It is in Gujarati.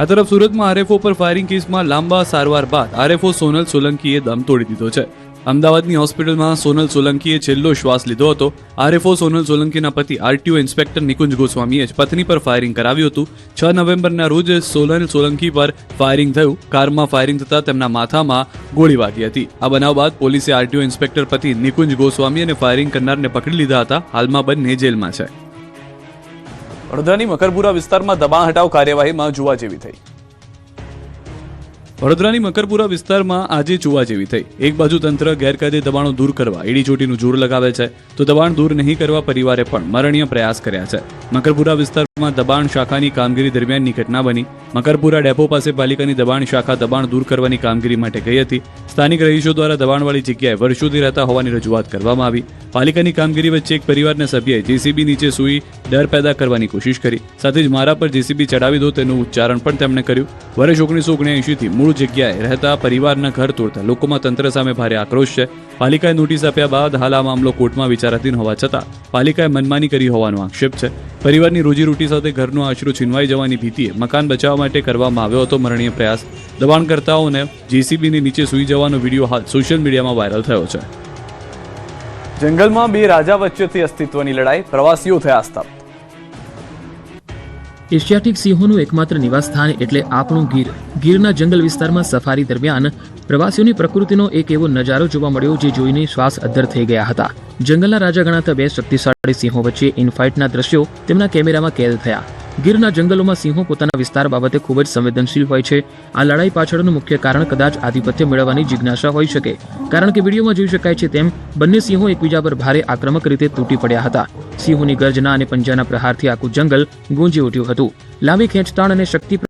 આ તરફ સુરતમાં આરએફઓ પર ફાયરિંગ કેસમાં લાંબા સારવાર બાદ આરએફઓ સોનલ સોલંકીએ દમ તોડી દીધો છે. અમદાવાદની હોસ્પિટલમાં સોનલ સોલંકીએ છેલ્લો શ્વાસ લીધો હતો. આરએફઓ સોનલ સોલંકીના પતિ આરટીઓ ઇન્સ્પેક્ટર નિકુંજ ગોસ્વામીએ જ પત્ની પર ફાયરિંગ કરાવ્યું હતું. 6 નવેમ્બરના રોજ સોનલ સોલંકી પર ફાયરિંગ થયું. કારમાં ફાયરિંગ થતાં તેમના માથામાં ગોળી વાગી હતી. આ બનાવ બાદ પોલીસે આરટીઓ ઇન્સ્પેક્ટર પતિ નિકુંજ ગોસ્વામી અને ફાયરિંગ કરનારને પકડી લીધા હતા. હાલમાં બંને જેલમાં છે. વડોદરાની મકરપુરા વિસ્તારમાં દબાણ હટાવ કાર્યવાહીમાં જોવા જેવી થઈ. વડોદરાની મકરપુરા વિસ્તારમાં આજે જોવા જેવી થઈ. એક બાજુ તંત્ર ગેરકાયદે દબાણો દૂર કરવા એડીચોટીનું જોર લગાવે છે, તો દબાણ દૂર નહીં કરવા પરિવારે પણ મરણીય પ્રયાસ કર્યા છે. મકરપુરા વિસ્તારમાં દબાણ શાખાની કામગીરી દરમિયાનની ઘટના બની. મકરપુરા ડેપો પાસે પાલિકાની દબાણ શાખા દબાણ દૂર કરવાની કામગીરી માટે ગઈ હતી. સ્થાનિક રહીશો દ્વારા દબાણવાળી જગ્યાએ વર્ષોથી રહેતા હોવાની રજૂઆત કરવામાં આવી. પાલિકાની કામગીરી વચ્ચે એક પરિવારના સભ્યએ જેસીબી નીચે સૂઈ ડર પેદા કરવાની કોશિશ કરી. સાથે જ મારા પર જેસીબી ચડાવી દો તેનું ઉચ્ચારણ પણ તેમણે કર્યું. વર્ષ 1979થી મૂળ જગ્યાએ રહેતા પરિવારના ઘર તોડતા લોકોમાં તંત્ર સામે ભારે આક્રોશ છે. પાલિકાએ નોટિસ આપ્યા બાદ હાલ આ મામલો કોર્ટમાં વિચારાધીન હોવા છતાં પાલિકાએ મનમાની કરી હોવાનો આક્ષેપ છે. પરિવારની રોજીરોટી સાથે ઘરનો આશરો છીનવાઈ જવાની ભીતિએ મકાન બચાવવા માટે કરવામાં આવ્યો હતો મરણીય પ્રયાસ. દબાણકર્તાઓને જેસીબીની નીચે સૂઈ જવાનો વિડીયો હાલ સોશિયલ મીડિયામાં વાયરલ થયો છે. જંગલમાં બે રાજા વચ્ચેથી અસ્તિત્વની લડાઈ, પ્રવાસીઓ થયા સ્તબ્ધ. એશિયાટિક સિંહોનું એકમાત્ર નિવાસસ્થાન એટલે આપણું ગીર. ગીરના જંગલ વિસ્તારમાં સફારી દરમિયાન પ્રવાસીઓની પ્રકૃતિનો એક એવો નજારો જોવા મળ્યો જે જોઈને શ્વાસ અદ્ધર થઈ ગયા હતા. જંગલના રાજા ગણાતા બે શક્તિશાળી સિંહો વચ્ચે ઇનફાઇટના દ્રશ્યો તેમના કેમેરામાં કેદ થયા. ગીરના જંગલોમાં સિંહો પોતાના વિસ્તાર બાબતે ખૂબ જ સંવેદનશીલ હોય છે. આ લડાઈ પાછળનું મુખ્ય કારણ કદાચ આધિપત્ય મેળવવાની જિજ્ઞાસા હોઈ શકે, કારણ કે વિડીયોમાં જોઈ શકાય છે તેમ બંને સિંહો એકબીજા પર ભારે આક્રમક રીતે તૂટી પડ્યા હતા. સિંહોની ગર્જના અને પંજાના પ્રહારથી આખું જંગલ ગુંજી ઉઠ્યું હતું. લાંબી ખેંચતાણ અને શક્તિ